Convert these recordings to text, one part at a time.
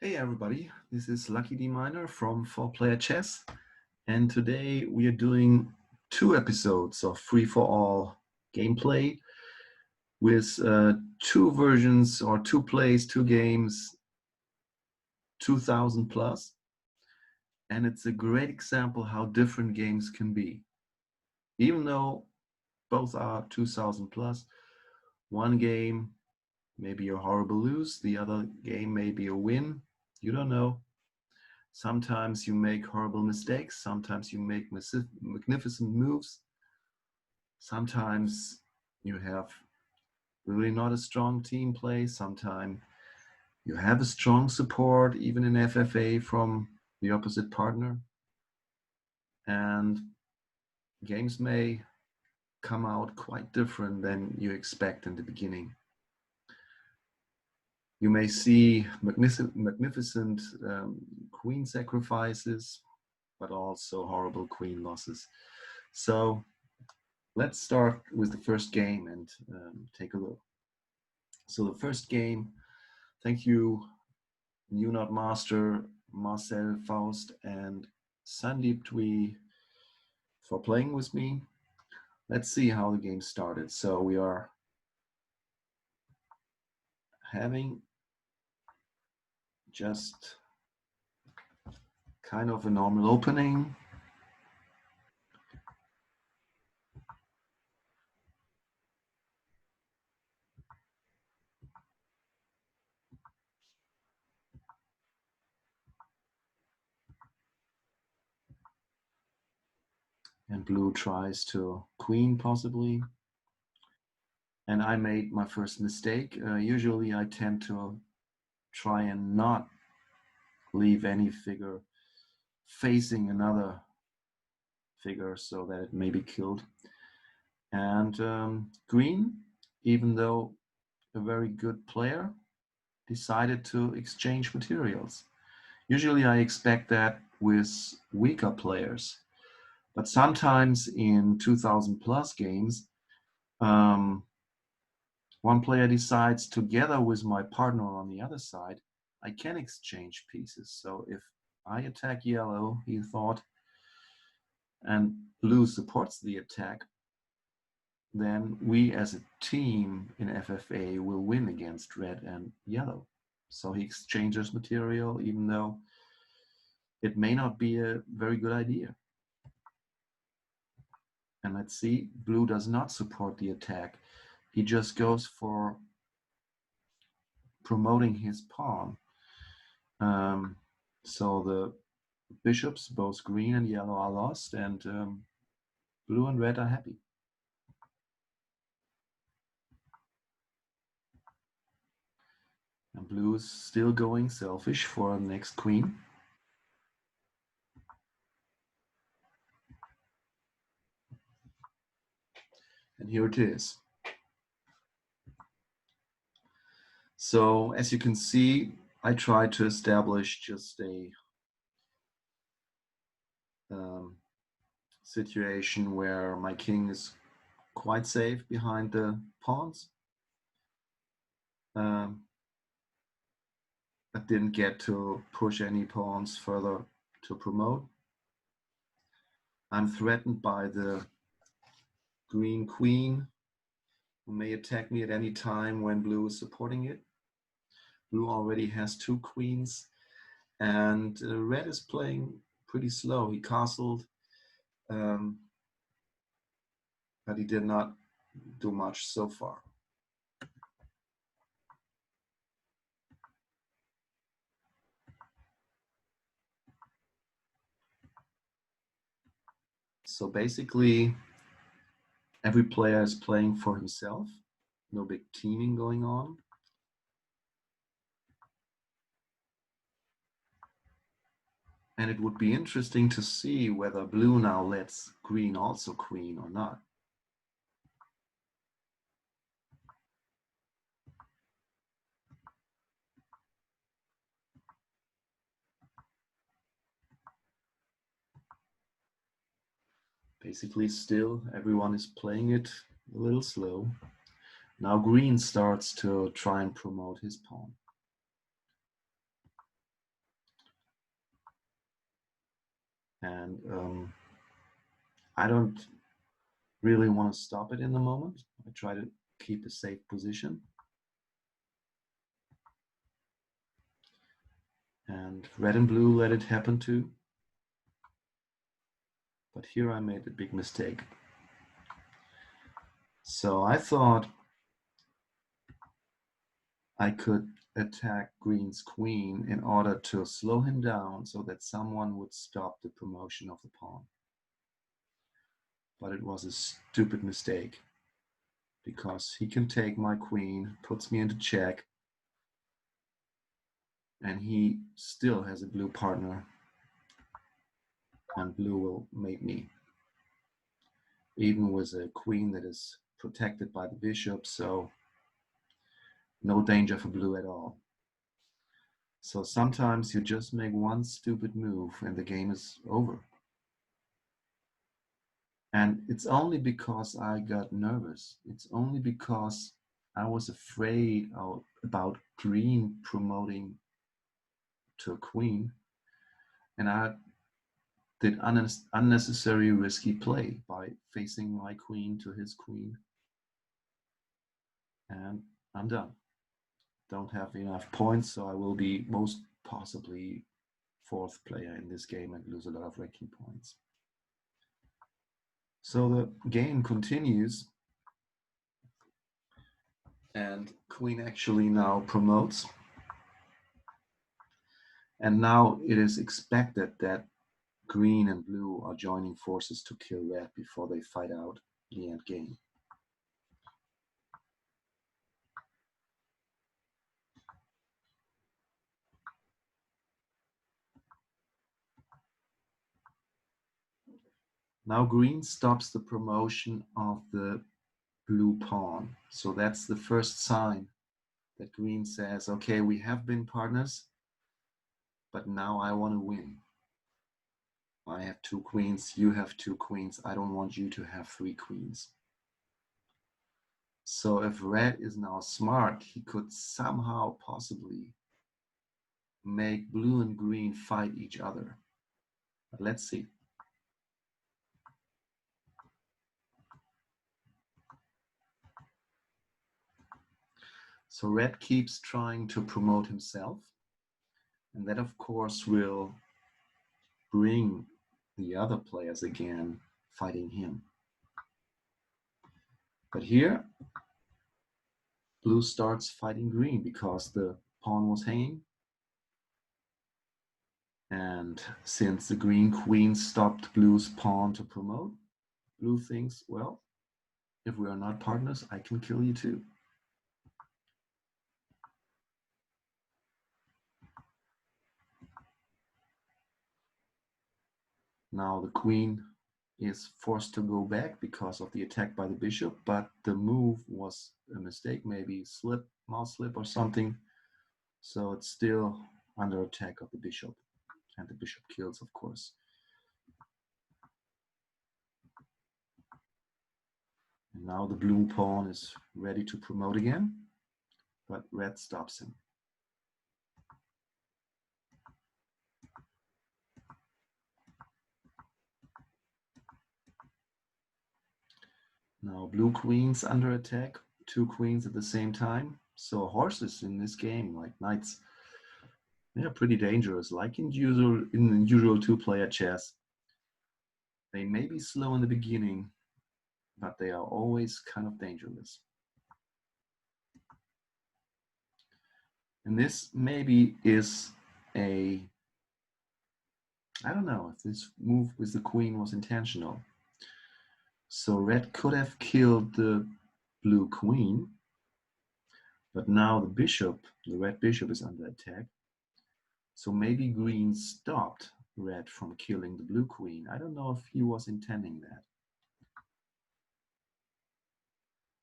Hey everybody, this is luckyDminor from Player Chess, and today we are doing 2 episodes of free-for-all gameplay with 2 versions or 2 plays, 2 games, 2000 plus, and it's a great example how different games can be. Even though both are 2000 plus, one game may be a horrible lose, the other game may be a win, you don't know. Sometimes you make horrible mistakes. Sometimes you make magnificent moves. Sometimes you have really not a strong team play. Sometimes you have a strong support, even in FFA, from the opposite partner. And games may come out quite different than you expect in the beginning. You may see magnificent queen sacrifices, but also horrible queen losses. So let's start with the first game and take a look. So the first game, thank you, New Not Master, Marcel Faust, and Sandeep Twi for playing with me. Let's see how the game started. So we are having just kind of a normal opening. And blue tries to queen possibly. And I made my first mistake. Usually I tend to try and not leave any figure facing another figure so that it may be killed. And green, even though a very good player, decided to exchange materials. Usually I expect that with weaker players, but sometimes in 2000 plus games, one player decides together with my partner on the other side, I can exchange pieces. So if I attack yellow, he thought, and blue supports the attack, then we as a team in FFA will win against red and yellow. So he exchanges material even though it may not be a very good idea. And let's see, blue does not support the attack. He just goes for promoting his pawn. So the bishops, both green and yellow, are lost, and blue and red are happy. And blue is still going selfish for the next queen. And here it is. So as you can see, I tried to establish just a situation where my king is quite safe behind the pawns. I didn't get to push any pawns further to promote. I'm threatened by the green queen, who may attack me at any time when blue is supporting it. Blue already has 2 queens, and red is playing pretty slow. He castled, but he did not do much so far. So basically, every player is playing for himself. No big teaming going on. And it would be interesting to see whether blue now lets green also queen or not. Basically, still, everyone is playing it a little slow. Now green starts to try and promote his pawn. And I don't really want to stop it in the moment. I try to keep a safe position. And red and blue let it happen too. But here I made a big mistake. So I thought I could attack green's queen in order to slow him down so that someone would stop the promotion of the pawn. But it was a stupid mistake because he can take my queen, puts me into check, and he still has a blue partner, and blue will mate me, even with a queen that is protected by the bishop, so no danger for blue at all. So sometimes you just make one stupid move and the game is over. And it's only because I got nervous. It's only because I was afraid about green promoting to a queen. And I did unnecessary risky play by facing my queen to his queen. And I'm done. Don't have enough points, so I will be most possibly fourth player in this game and lose a lot of ranking points. So the game continues, and queen actually now promotes. And now it is expected that green and blue are joining forces to kill red before they fight out the end game. Now green stops the promotion of the blue pawn. So that's the first sign that green says, okay, we have been partners, but now I want to win. I have 2 queens, you have 2 queens. I don't want you to have 3 queens. So if red is now smart, he could somehow possibly make blue and green fight each other. But let's see. So red keeps trying to promote himself, and that of course will bring the other players again fighting him. But here blue starts fighting green because the pawn was hanging, and since the green queen stopped blue's pawn to promote, blue thinks, well, if we are not partners, I can kill you too. Now the queen is forced to go back because of the attack by the bishop, but the move was a mistake, maybe mouse slip or something. So it's still under attack of the bishop, and the bishop kills, of course. And now the blue pawn is ready to promote again, but red stops him. Now blue queen's under attack, 2 queens at the same time. So horses in this game, like knights, they're pretty dangerous. Like in usual 2-player chess, they may be slow in the beginning, but they are always kind of dangerous. And this maybe is I don't know if this move with the queen was intentional. So red could have killed the blue queen, but now the red bishop is under attack. So maybe green stopped red from killing the blue queen. I don't know if he was intending that.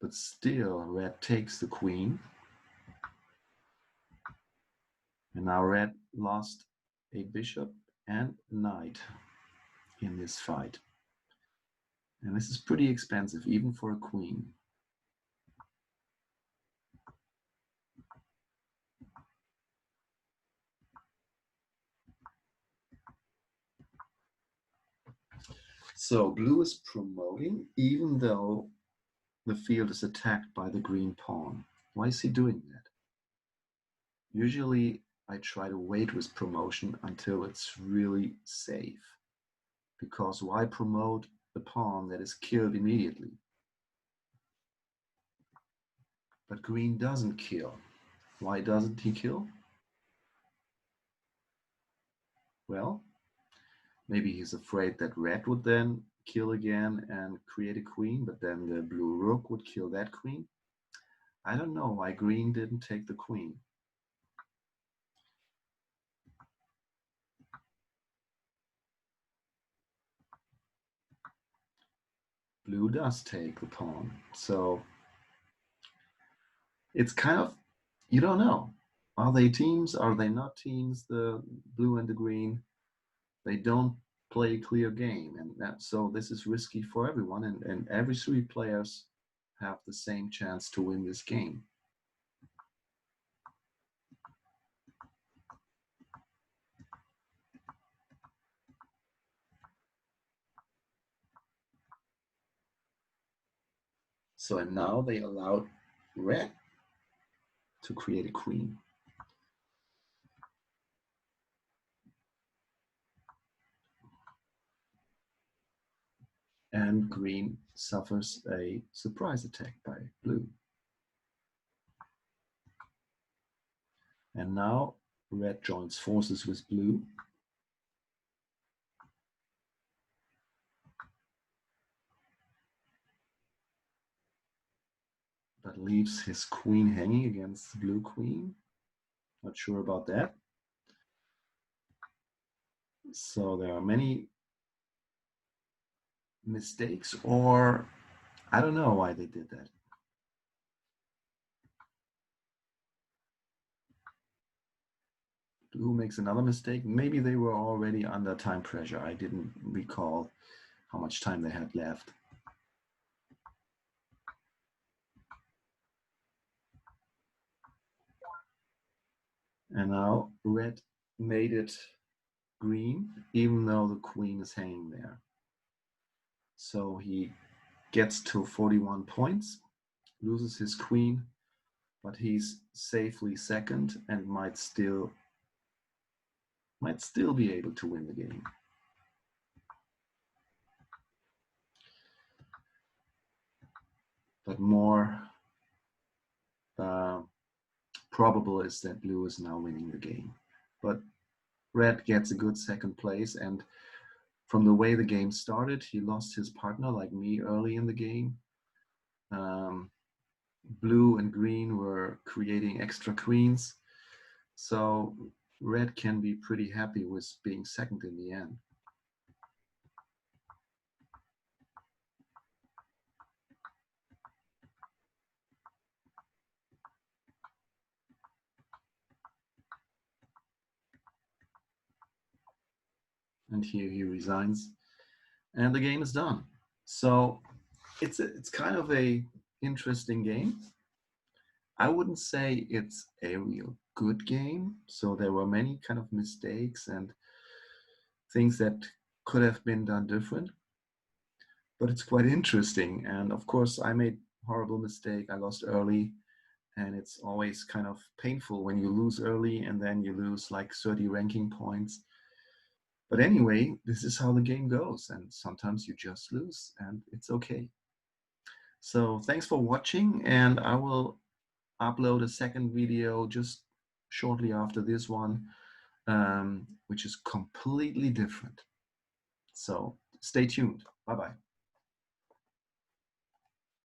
But still, red takes the queen. And now red lost a bishop and a knight in this fight. And this is pretty expensive, even for a queen. So blue is promoting even though the field is attacked by the green pawn. Why is he doing that? Usually I try to wait with promotion until it's really safe. Because why promote a pawn that is killed immediately? But green doesn't kill. Why doesn't he kill? Well, maybe he's afraid that red would then kill again and create a queen, but then the blue rook would kill that queen. I don't know why green didn't take the queen. Blue does take the pawn. So it's kind of, you don't know. Are they teams? Are they not teams? The blue and the green, they don't play a clear game. And so this is risky for everyone. And every three players have the same chance to win this game. So and now they allowed red to create a queen. And green suffers a surprise attack by blue. And now red joins forces with blue. But leaves his queen hanging against the blue queen. Not sure about that. So there are many mistakes, or I don't know why they did that. Blue makes another mistake. Maybe they were already under time pressure. I didn't recall how much time they had left. And now red made it green, even though the queen is hanging there. So he gets to 41 points, loses his queen, but he's safely second and might still be able to win the game. But more probable is that blue is now winning the game. But red gets a good second place, and from the way the game started, he lost his partner like me early in the game. Blue and green were creating extra queens, so red can be pretty happy with being second in the end. And here he resigns, and the game is done. So it's kind of a interesting game. I wouldn't say it's a real good game. So there were many kind of mistakes and things that could have been done different. But it's quite interesting. And of course, I made a horrible mistake. I lost early. And it's always kind of painful when you lose early and then you lose like 30 ranking points. But anyway, this is how the game goes. And sometimes you just lose and it's okay. So thanks for watching, and I will upload a second video just shortly after this one, which is completely different. So stay tuned. Bye-bye.